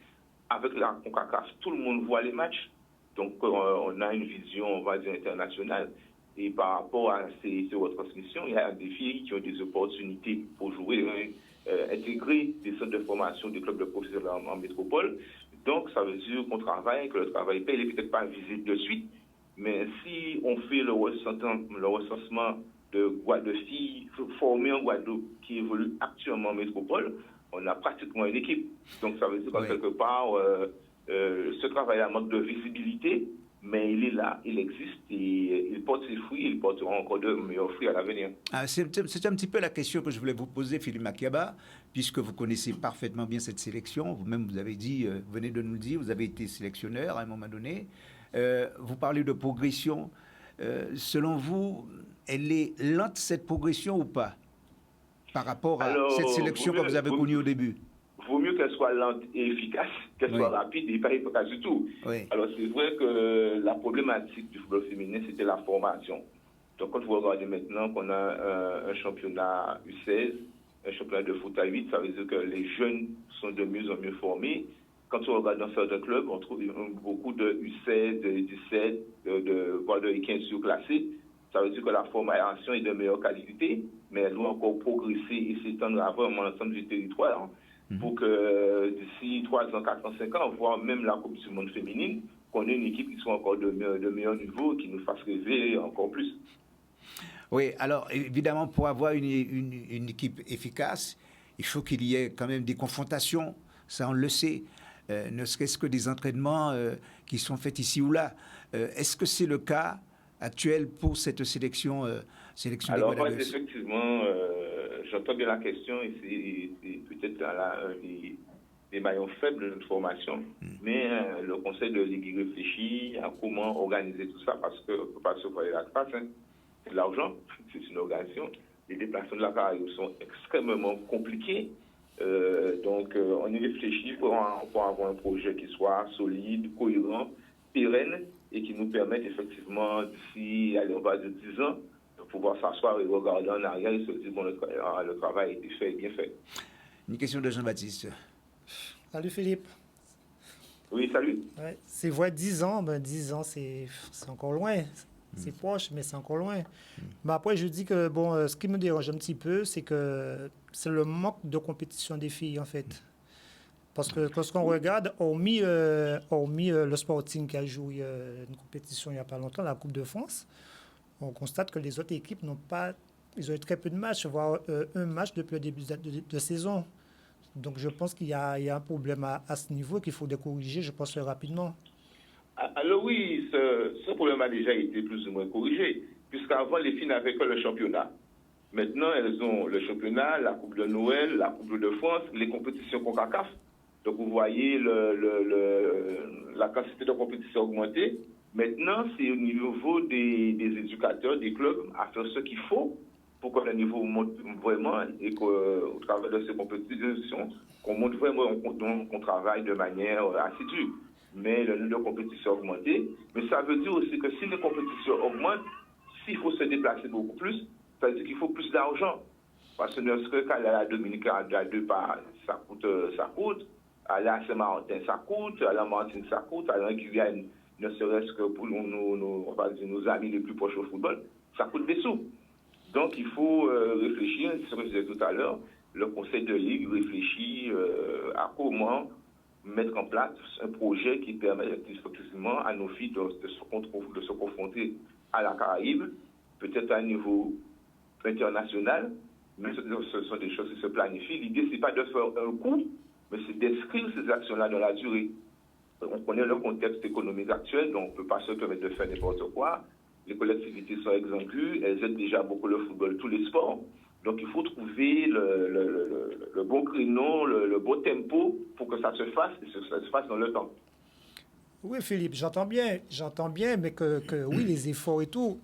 [SPEAKER 4] Avec la CONCACAF, tout le monde voit les matchs. Donc on a une vision, on va dire, internationale. Et par rapport à ces retransmissions, il y a des filles qui ont des opportunités pour jouer, intégrer des centres de formation des clubs de professionnels en métropole. Donc, ça veut dire qu'on travaille, que le travail paye. Il n'est peut-être pas visible de suite, mais si on fait le recensement de filles formées en Guadeloupe qui évoluent actuellement en métropole, on a pratiquement une équipe. Donc, ça veut dire que quelque part, ce travail-là manque de visibilité, mais il est là, il existe et il porte ses fruits, il portera encore de meilleurs fruits à l'avenir.
[SPEAKER 1] C'est un petit peu la question que je voulais vous poser, Philippe Makiaba, puisque vous connaissez parfaitement bien cette sélection. Vous-même, vous avez dit, vous venez de nous le dire, vous avez été sélectionneur à un moment donné. Vous parlez de progression. Selon vous, elle est lente, cette progression, ou pas, par rapport à cette sélection que vous avez connue au début?
[SPEAKER 4] Vaut mieux qu'elle soit lente et efficace, qu'elle soit rapide et pas efficace du tout.
[SPEAKER 1] Oui.
[SPEAKER 4] Alors c'est vrai que la problématique du football féminin, c'était la formation. Donc quand vous regardez maintenant qu'on a un championnat U16, un championnat de foot à 8, ça veut dire que les jeunes sont de mieux en mieux formés. Quand on regarde dans certains clubs, on trouve beaucoup de U16, de U17, voire de U15 surclassés. Ça veut dire que la formation est de meilleure qualité, mais elle doit encore progresser et s'étendre à vraiment l'ensemble du territoire. Pour que d'ici 3 ans, 4 ans, 5 ans, voire même la Coupe du Monde féminine, qu'on ait une équipe qui soit encore de meilleur niveau, qui nous fasse rêver encore plus.
[SPEAKER 1] Oui, alors évidemment, pour avoir une équipe efficace, il faut qu'il y ait quand même des confrontations, ça on le sait, ne serait-ce que des entraînements qui sont faits ici ou là. Est-ce que c'est le cas actuel pour cette sélection
[SPEAKER 4] alors, des Guadeloupes? Effectivement, j'entends bien la question et c'est peut-être des maillons faibles de notre formation, mais le conseil de ligue réfléchit à comment organiser tout ça parce qu'on ne peut pas se voiler la face. C'est de l'argent, c'est une organisation. Les déplacements de la Caraïbe sont extrêmement compliqués. Donc, on y réfléchit pour avoir un projet qui soit solide, cohérent, pérenne et qui nous permette effectivement, d'ici, on va dire 10 ans, de pouvoir s'asseoir et regarder en arrière et se dire, bon, le travail a été fait et bien fait.
[SPEAKER 1] Une question de Jean-Baptiste.
[SPEAKER 3] Salut Philippe.
[SPEAKER 4] Oui, salut.
[SPEAKER 3] Ouais, c'est vrai, 10 ans, 10 ans, c'est encore loin. C'est proche, mais c'est encore loin. Mais après, je dis que, bon, ce qui me dérange un petit peu, c'est que c'est le manque de compétition des filles, en fait. Parce que lorsqu'on regarde, hormis le Sporting qui a joué une compétition il n'y a pas longtemps, la Coupe de France, on constate que les autres équipes n'ont pas... Ils ont eu très peu de matchs, voire un match depuis le début de saison. Donc, je pense qu'il y a un problème à ce niveau qu'il faut corriger, je pense, rapidement.
[SPEAKER 4] Alors oui, ce problème a déjà été plus ou moins corrigé, puisqu'avant, les filles n'avaient que le championnat. Maintenant, elles ont le championnat, la Coupe de Noël, la Coupe de France, les compétitions CONCACAF. Donc, vous voyez la quantité de compétitions augmenter. Maintenant, c'est au niveau des éducateurs, des clubs, à faire ce qu'il faut pour que le niveau monte vraiment et qu'au travers de ces compétitions, qu'on monte vraiment, qu'on travaille de manière assidue. Mais le nombre de compétitions a augmenté. Mais ça veut dire aussi que si les compétitions augmentent, s'il faut se déplacer beaucoup plus, ça veut dire qu'il faut plus d'argent. Parce que ne serait qu'aller à la Dominicaine, à deux pas, ça coûte. Aller à Saint-Martin, ça coûte. Aller à Martinique, ça coûte. Aller en Guyane, ne serait-ce que pour nos amis les plus proches au football, ça coûte des sous. Donc il faut réfléchir, c'est ce que je disais tout à l'heure, le Conseil de Ligue réfléchit à comment mettre en place un projet qui permet effectivement à nos filles de se confronter à la Caraïbe, peut-être à un niveau international, mais ce sont des choses qui se planifient. L'idée, ce n'est pas de faire un coup, mais c'est d'inscrire ces actions-là dans la durée. On connaît le contexte économique actuel, donc on ne peut pas se permettre de faire n'importe quoi. Les collectivités sont exemples, elles aident déjà beaucoup le football, tous les sports. Donc il faut trouver le bon créneau, le bon tempo pour que ça se fasse et que ça se fasse dans le temps.
[SPEAKER 3] Oui, Philippe, j'entends bien, mais que oui, les efforts et tout,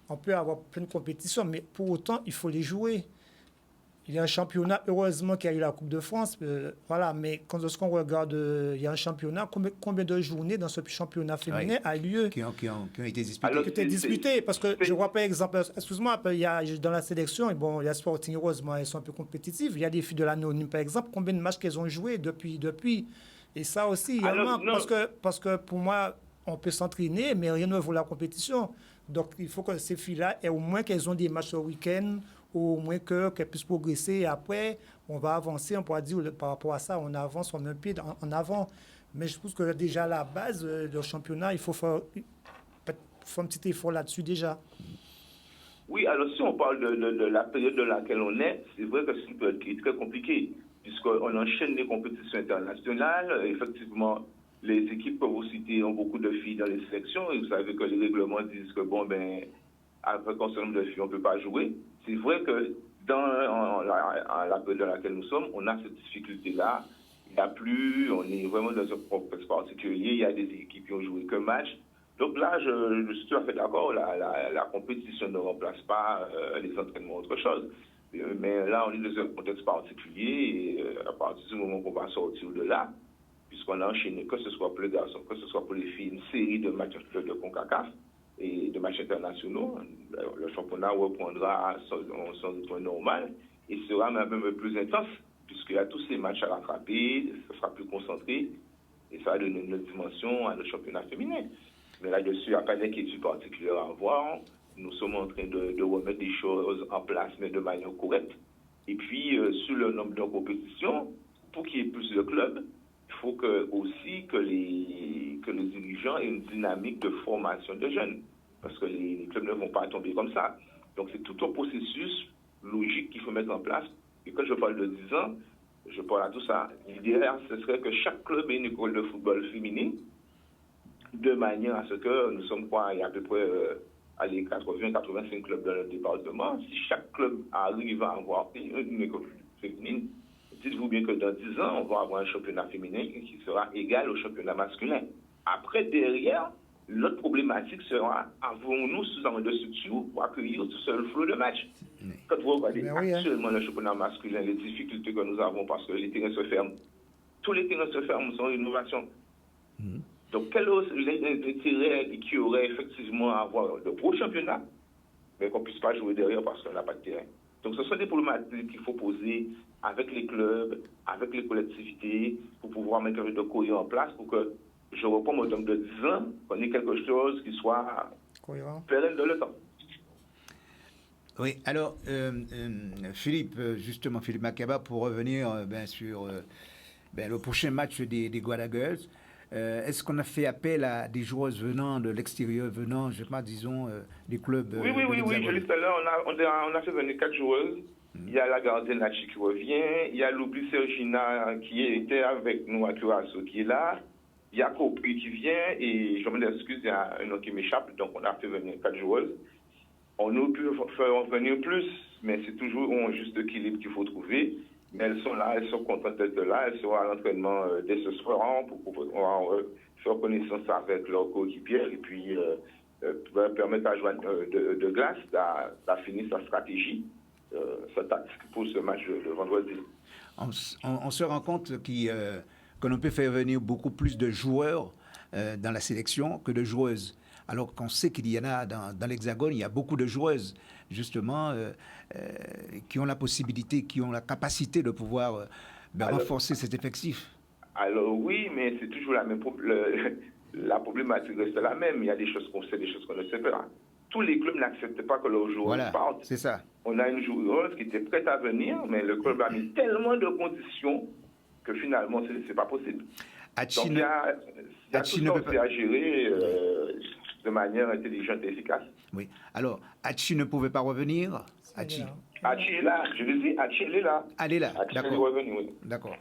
[SPEAKER 3] on peut avoir plein de compétitions, mais pour autant, il faut les jouer. Il y a un championnat, heureusement qu'il y a eu la Coupe de France, voilà, mais lorsqu'on regarde, il y a un championnat, combien de journées dans ce championnat féminin a lieu
[SPEAKER 1] qui ont été disputées.
[SPEAKER 3] Alors, qui étaient disputées, parce que je vois par exemple, excuse-moi, il y a, dans la sélection, bon, il y a Sporting, heureusement, elles sont un peu compétitives, il y a des filles de l'Anonyme, par exemple, combien de matchs qu'elles ont joué depuis. Et ça aussi, il y a un manque, parce que pour moi, on peut s'entraîner, mais rien ne vaut la compétition. Donc, il faut que ces filles-là aient au moins qu'elles ont des matchs au week-end, ou au moins qu'elles puissent progresser. Et après, on va avancer, on pourra dire par rapport à ça, on avance, on met un pied en avant. Mais je pense que déjà à la base, le championnat, il faut faire un petit effort là-dessus déjà.
[SPEAKER 4] Oui, alors si on parle de la période dans laquelle on est, c'est vrai que c'est une période qui est très compliquée, puisqu'on enchaîne les compétitions internationales. Effectivement, les équipes que vous citez ont beaucoup de filles dans les sélections, et vous savez que les règlements disent que, bon, ben, avec un certain nombre de filles, on ne peut pas jouer. C'est vrai que dans la période dans laquelle nous sommes, on a cette difficulté-là. Il n'y a plus, on est vraiment dans un contexte particulier. Il y a des équipes qui ont joué qu'un match. Donc là, je suis tout à fait d'accord. La compétition ne remplace pas les entraînements, autre chose. Mais là, on est dans un contexte particulier. Et à partir du moment qu'on va sortir de là, puisqu'on a enchaîné, que ce soit pour les garçons, que ce soit pour les filles, une série de matchs de CONCACAF et de matchs internationaux, le championnat reprendra son rythme normal et sera même un peu plus intense, puisqu'il y a tous ces matchs à rattraper, ce sera plus concentré et ça va donner une autre dimension à notre championnat féminin. Mais là-dessus, il n'y a pas d'inquiétude particulière à avoir. Nous sommes en train de remettre des choses en place, mais de manière correcte. Et puis, sur le nombre de compétitions, pour qu'il y ait plus de clubs, il faut aussi que les dirigeants aient une dynamique de formation de jeunes. Parce que les clubs ne vont pas tomber comme ça. Donc, c'est tout un processus logique qu'il faut mettre en place. Et quand je parle de 10 ans, je parle à tout ça. L'idéal, ce serait que chaque club ait une école de football féminine, de manière à ce que nous sommes il y a à peu près 80-85 clubs dans le département. Si chaque club arrive à avoir une école féminine, dites-vous bien que dans 10 ans, on va avoir un championnat féminin qui sera égal au championnat masculin. Après, derrière, l'autre problématique sera, avons-nous suffisamment de structures pour accueillir tout seul flot de matchs? Quand vous regardez actuellement le championnat masculin, les difficultés que nous avons parce que les terrains se ferment, tous les terrains se ferment sans innovation. Donc, quel est l'intérêt qui aurait effectivement à avoir de gros championnats, mais qu'on ne puisse pas jouer derrière parce qu'on n'a pas de terrain? Donc, ce sont des problématiques qu'il faut poser avec les clubs, avec les collectivités, pour pouvoir mettre un de cohérent en place pour que, je reprends mon terme de 10 ans, qu'on ait quelque chose qui soit pérenne dans le temps.
[SPEAKER 1] Oui, alors, Philippe Makeba, pour revenir sur le prochain match des Guada Girls, est-ce qu'on a fait appel à des joueuses venant de l'extérieur, je sais pas, disons, des clubs
[SPEAKER 4] Oui, je l'ai dit tout à l'heure, on a fait venir 4 joueuses. Il y a la gardienne Nachi qui revient, il y a l'Oubli Sergina qui était avec nous à Curaçao qui est là, il y a Copri qui vient et je me excuse, il y a un nom qui m'échappe, donc on a fait venir 4 joueuses. On aurait pu faire venir plus, mais c'est toujours un juste équilibre qu'il faut trouver. Mais elles sont là, elles sont contentes d'être là, elles seront à l'entraînement dès ce soir pour pouvoir faire connaissance avec leurs coéquipiers et puis permettre à Joanne de Glace de finir sa stratégie, sa tactique pour ce match de vendredi.
[SPEAKER 1] On se rend compte que l'on peut faire venir beaucoup plus de joueurs dans la sélection que de joueuses. Alors qu'on sait qu'il y en a dans l'Hexagone, il y a beaucoup de joueuses, justement, qui ont la possibilité, qui ont la capacité de pouvoir renforcer cet effectif.
[SPEAKER 4] Alors oui, mais c'est toujours la problématique reste la même. Il y a des choses qu'on sait, des choses qu'on ne sait pas. Tous les clubs n'acceptent pas que leurs joueurs partent.
[SPEAKER 1] C'est ça.
[SPEAKER 4] On a une joueuse qui était prête à venir, mais le club a mis tellement de conditions que finalement, ce n'est pas possible. Donc il y a tout ça à gérer de manière intelligente et efficace.
[SPEAKER 1] Oui. Alors, Hachi ne pouvait pas revenir.
[SPEAKER 4] Hachi est là. Je le dis, Hachi elle est là.
[SPEAKER 1] Elle est là.
[SPEAKER 4] Hachi est revenue, oui.
[SPEAKER 1] D'accord.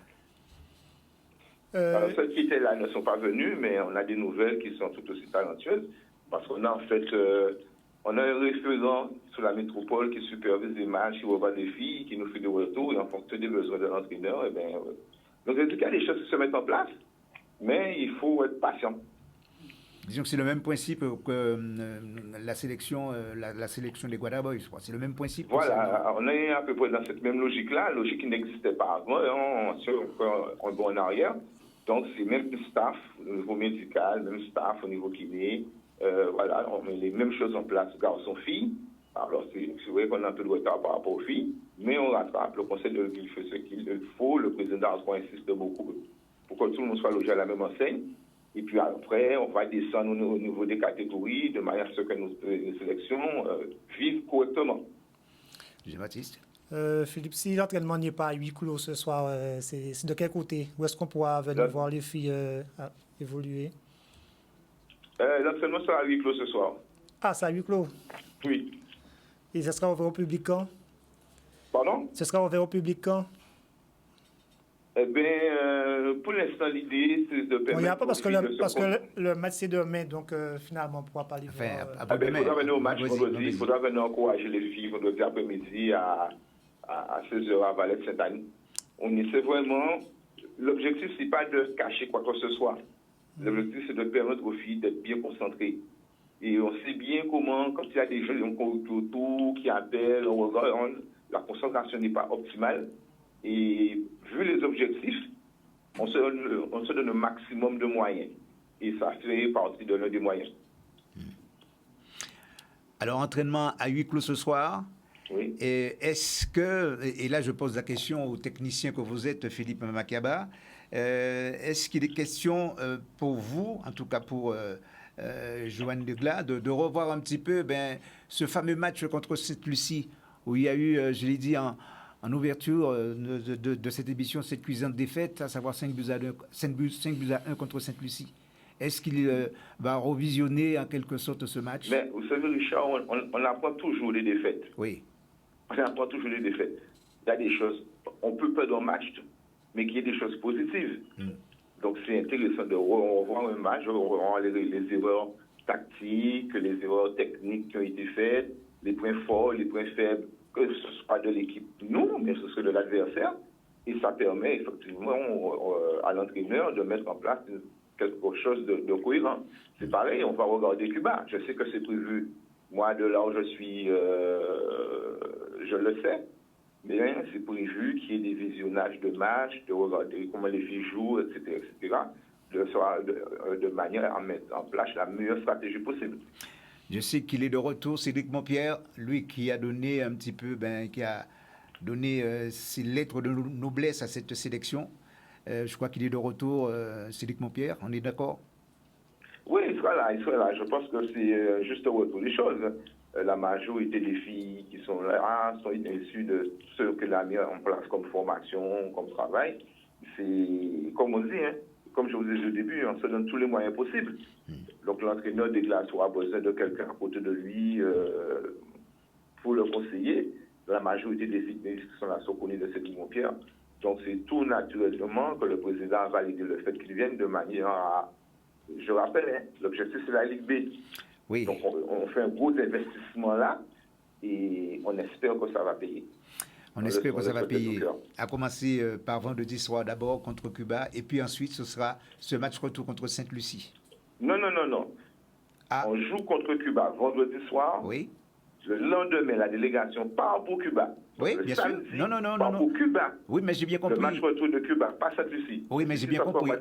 [SPEAKER 4] Alors, ceux qui étaient là ne sont pas venus, mais on a des nouvelles qui sont tout aussi talentueuses. Parce qu'on a en fait, on a un référent sur la métropole qui supervise les matchs, qui revoit des filles, qui nous fait des retours, et en fonction des besoins de l'entraîneur, donc en tout cas, des choses qui se mettent en place, mais il faut être patient.
[SPEAKER 1] Disons que c'est le même principe que la sélection des Guadaboys, je crois. C'est le même principe.
[SPEAKER 4] Voilà, on est à peu près dans cette même logique-là, logique qui n'existait pas avant, on va en arrière. Donc, c'est même staff au niveau médical, même staff au niveau kiné. Voilà, on met les mêmes choses en place, garçons-filles. Alors, c'est vrai qu'on a un peu de retard par rapport aux filles, mais on rattrape. Le conseil de ville fait ce qu'il faut. Le président d'Arcon insiste beaucoup pour que tout le monde soit logé à la même enseigne. Et puis après, on va descendre au niveau des catégories de manière à ce que nos sélections vivent correctement.
[SPEAKER 1] Jean-Baptiste.
[SPEAKER 3] Philippe, si l'entraînement n'est pas à huis clos ce soir, c'est de quel côté? Où est-ce qu'on pourra venir voir les filles évoluer?
[SPEAKER 4] L'entraînement sera à huis clos ce soir.
[SPEAKER 3] Ah, c'est à huis clos?
[SPEAKER 4] Oui.
[SPEAKER 3] Et ce sera ouvert au public quand?
[SPEAKER 4] Pardon?
[SPEAKER 3] Ce sera ouvert au public quand?
[SPEAKER 4] Eh bien, pour l'instant, l'idée, c'est de permettre...
[SPEAKER 3] Il n'y a pas parce que le match, c'est demain, donc finalement, on ne pourra pas les voir.
[SPEAKER 4] Il faudra venir au match vendredi, il faudra venir encourager les filles vendredi après-midi à 16h à Valette-Sainte-Anne. On essaie vraiment... L'objectif, ce n'est pas de cacher quoi que ce soit. L'objectif, c'est de permettre aux filles d'être bien concentrées. Et on sait bien comment, quand il y a des jeunes autour qui appellent, on regarde, la concentration n'est pas optimale. Et vu les objectifs, on se donne un maximum de moyens. Et ça fait partie de l'un des moyens.
[SPEAKER 1] Alors, entraînement à huis clos ce soir.
[SPEAKER 4] Oui.
[SPEAKER 1] Est-ce que, et là je pose la question au technicien que vous êtes, Philippe Makaba, est-ce qu'il est question pour vous, en tout cas pour Joanne Deglas, de revoir un petit peu ce fameux match contre Sainte-Lucie, où il y a eu, je l'ai dit en ouverture de cette émission, cette cuisante défaite, à savoir 5 buts à 1 contre Sainte-Lucie. Est-ce qu'il va revisionner en quelque sorte ce match?
[SPEAKER 4] Mais vous savez, Richard, on apprend toujours des défaites.
[SPEAKER 1] Oui.
[SPEAKER 4] On apprend toujours des défaites. Il y a des choses, on peut perdre un match, mais qu'il y ait des choses positives. Donc c'est intéressant de revoir un match, de revoir les erreurs tactiques, les erreurs techniques qui ont été faites, les points forts, les points faibles, que ce soit de l'équipe, nous, mais ce soit de l'adversaire. Et ça permet effectivement à l'entraîneur de mettre en place quelque chose de cohérent. C'est pareil, on va regarder Cuba. Je sais que c'est prévu. Moi, de là où je suis, je le sais. Mais c'est prévu qu'il y ait des visionnages de matchs, de regarder comment les filles jouent, etc., de manière à mettre en place la meilleure stratégie possible.
[SPEAKER 1] Je sais qu'il est de retour, Cédric Montpierre, lui qui a donné un petit peu, qui a donné ses lettres de noblesse à cette sélection. Je crois qu'il est de retour, Cédric Montpierre, on est d'accord?
[SPEAKER 4] Oui, il sera là. Je pense que c'est juste au retour des choses. La majorité des filles qui sont là sont issues de ce que la mis en place comme formation, comme travail. C'est comme on dit, comme je vous ai dit au début, on se donne tous les moyens possibles. Donc l'entraîneur des glaces aura besoin de quelqu'un à côté de lui pour le conseiller. La majorité des filles qui sont là sont connues de Cédric Montpierre. Donc c'est tout naturellement que le président a validé le fait qu'il vienne de manière je rappelle, hein, l'objectif c'est la Ligue B.
[SPEAKER 1] Oui.
[SPEAKER 4] Donc on fait un gros investissement là et on espère que ça va payer.
[SPEAKER 1] On espère que ça va payer. À commencer par vendredi soir d'abord contre Cuba et puis ensuite ce sera ce match retour contre Sainte-Lucie.
[SPEAKER 4] Non.
[SPEAKER 1] Ah.
[SPEAKER 4] On joue contre Cuba vendredi soir.
[SPEAKER 1] Oui.
[SPEAKER 4] Le lendemain, la délégation part pour Cuba.
[SPEAKER 1] Oui, bien sûr. Non.
[SPEAKER 4] Pour Cuba.
[SPEAKER 1] Oui, mais j'ai bien compris.
[SPEAKER 4] Le match retour de Cuba, pas Sainte-Lucie.
[SPEAKER 1] Oui, mais j'ai bien compris.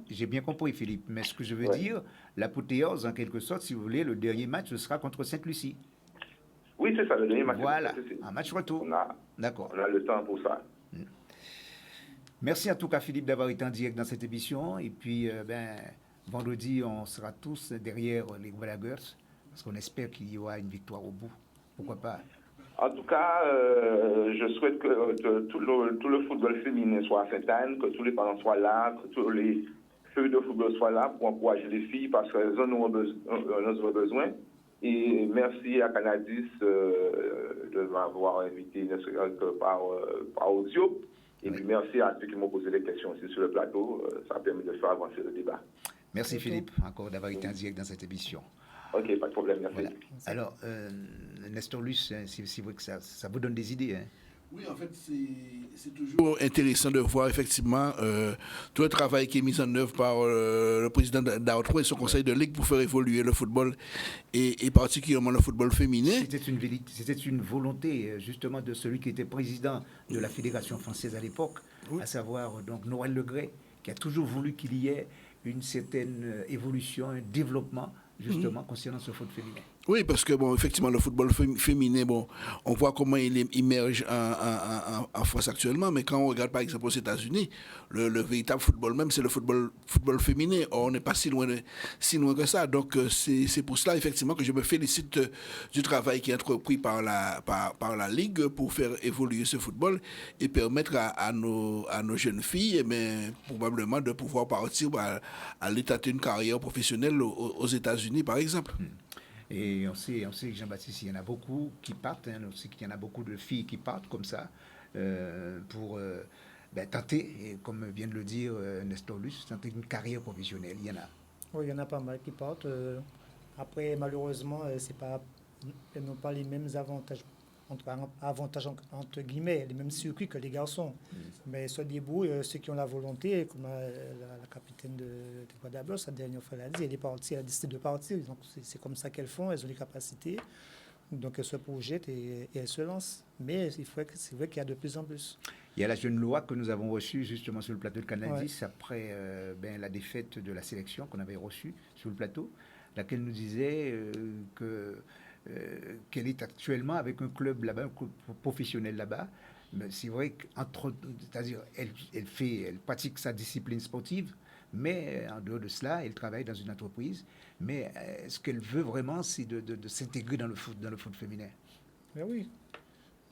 [SPEAKER 1] J'ai bien compris, Philippe. Mais ce que je veux dire, l'apothéose, en quelque sorte, si vous voulez, le dernier match, ce sera contre Sainte-Lucie.
[SPEAKER 4] Oui, c'est ça, le dernier match.
[SPEAKER 1] Voilà, un match retour. D'accord.
[SPEAKER 4] On a le temps pour ça.
[SPEAKER 1] Merci en tout cas, Philippe, d'avoir été en direct dans cette émission. Et puis, vendredi, on sera tous derrière les Gallagher, parce qu'on espère qu'il y aura une victoire au bout. Pourquoi pas?
[SPEAKER 4] En tout cas, je souhaite que tout le football féminin soit à Sainte-Anne, que tous les parents soient là, que tous les feuilles de football soient là pour encourager les filles parce qu'elles en ont besoin. Et merci à Canadis de m'avoir invité par audio. Et puis merci à ceux qui m'ont posé des questions aussi sur le plateau. Ça permet de faire avancer le débat.
[SPEAKER 1] Merci Philippe, encore d'avoir été en direct dans cette émission.
[SPEAKER 4] Ok, pas de problème, merci.
[SPEAKER 1] Voilà. Alors, Nestor Luce, si vous, que ça vous donne des idées. Hein?
[SPEAKER 2] Oui, en fait, c'est toujours intéressant de voir effectivement tout le travail qui est mis en œuvre par le président d'Outro et son conseil de ligue pour faire évoluer le football et particulièrement le football féminin.
[SPEAKER 1] C'était une volonté justement de celui qui était président de la Fédération française à l'époque, à savoir donc Noël Le Gray, qui a toujours voulu qu'il y ait une certaine évolution, un développement justement concernant ce foot féminin.
[SPEAKER 2] Oui, parce que, bon, effectivement, le football féminin, bon, on voit comment il émerge en France actuellement, mais quand on regarde, par exemple, aux États-Unis, le véritable football même, c'est le football féminin. Or, on n'est pas si loin que ça. Donc, c'est pour cela, effectivement, que je me félicite du travail qui est entrepris par la Ligue pour faire évoluer ce football et permettre à nos jeunes filles, mais probablement, de pouvoir partir à l'état d'une carrière professionnelle aux États-Unis, par exemple.
[SPEAKER 1] Et on sait que Jean-Baptiste, il y en a beaucoup qui partent, hein, on sait qu'il y en a beaucoup de filles qui partent comme ça pour tenter, et comme vient de le dire Nestor Luce, tenter une carrière professionnelle. Il y en a.
[SPEAKER 3] Oui, il y en a pas mal qui partent. Après, malheureusement, elles n'ont pas les mêmes avantages entre guillemets, les mêmes circuits que les garçons. Mais se débrouillent ceux qui ont la volonté, comme la capitaine de Guadalajara, sa dernière fois l'a dit, elle a décidé de partir. Donc c'est comme ça qu'elles font, elles ont les capacités. Donc elles se projettent et elles se lancent. Mais c'est vrai qu'il y a de plus en plus.
[SPEAKER 1] Il y a la jeune loi que nous avons reçue justement sur le plateau de Canadis après la défaite de la sélection qu'on avait reçue sur le plateau, laquelle nous disait qu'elle est actuellement avec un club là-bas, un club professionnel là-bas. Mais c'est vrai c'est-à-dire elle pratique sa discipline sportive, mais en dehors de cela, elle travaille dans une entreprise. Mais ce qu'elle veut vraiment, c'est de s'intégrer dans le foot féminin.
[SPEAKER 3] Mais oui.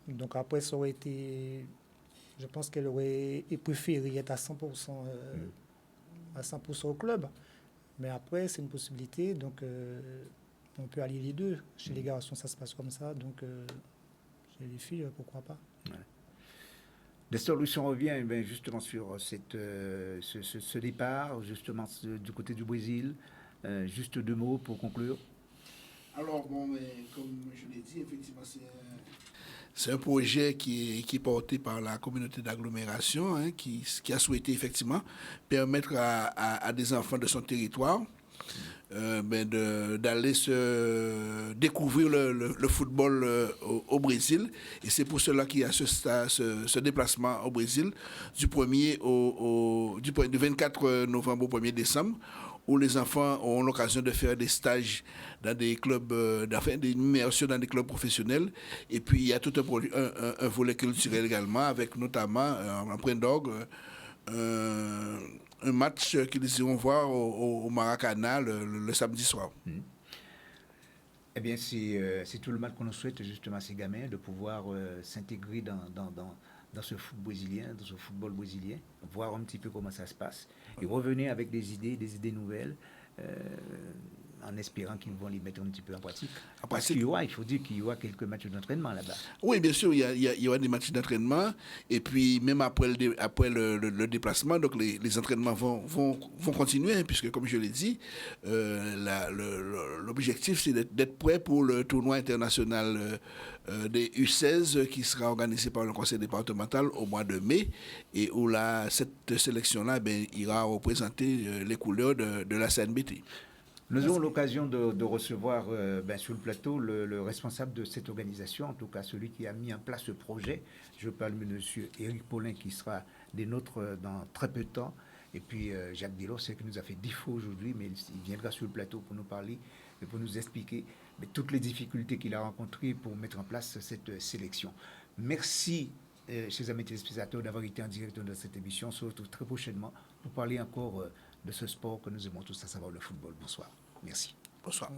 [SPEAKER 3] Donc après, ça aurait été... Je pense qu'elle aurait préféré être à 100% au club. Mais après, c'est une possibilité. Donc, on peut allier les deux. Chez les garçons, ça se passe comme ça. Donc, chez les filles, pourquoi pas.
[SPEAKER 1] Ouais. Nestor Luce, on revient justement sur ce départ, justement du côté du Brésil. Juste 2 mots pour conclure.
[SPEAKER 2] Alors, bon, mais comme je l'ai dit, effectivement, c'est un projet qui est porté par la communauté d'agglomération, hein, qui a souhaité effectivement permettre à des enfants de son territoire d'aller se découvrir le football au Brésil. Et c'est pour cela qu'il y a ce déplacement au Brésil du 24 novembre au 1er décembre, où les enfants auront l'occasion de faire des stages dans des clubs, des immersions dans des clubs professionnels. Et puis, il y a tout un volet culturel également, avec notamment, en point d'orgue, un match qu'ils iront voir au Maracana le samedi soir.
[SPEAKER 1] Eh bien, c'est tout le mal qu'on nous souhaite justement à ces gamins, de pouvoir s'intégrer dans ce foot brésilien, dans ce football brésilien, voir un petit peu comment ça se passe et revenir avec des idées nouvelles. en espérant qu'ils vont les mettre un petit peu en pratique.
[SPEAKER 2] En
[SPEAKER 1] Parce
[SPEAKER 2] pratique.
[SPEAKER 1] il faut dire qu'il y aura quelques matchs d'entraînement là-bas.
[SPEAKER 2] Oui, bien sûr, il y aura des matchs d'entraînement. Et puis, même après le déplacement, donc les entraînements vont continuer, hein, puisque, comme je l'ai dit, l'objectif, c'est d'être prêt pour le tournoi international des U16 qui sera organisé par le conseil départemental au mois de mai, et où cette sélection-là ira représenter les couleurs de la CNBT.
[SPEAKER 1] Nous aurons l'occasion de recevoir sur le plateau le responsable de cette organisation, en tout cas celui qui a mis en place ce projet. Je parle de M. Éric Paulin, qui sera des nôtres dans très peu de temps. Et puis Jacques Delos, qui nous a fait défaut aujourd'hui, mais il viendra sur le plateau pour nous parler et pour nous expliquer toutes les difficultés qu'il a rencontrées pour mettre en place cette sélection. Merci, chers amis téléspectateurs, d'avoir été en direct dans cette émission. On se retrouve très prochainement pour parler encore de ce sport que nous aimons tous, à savoir le football. Bonsoir. Merci.
[SPEAKER 2] Bonsoir.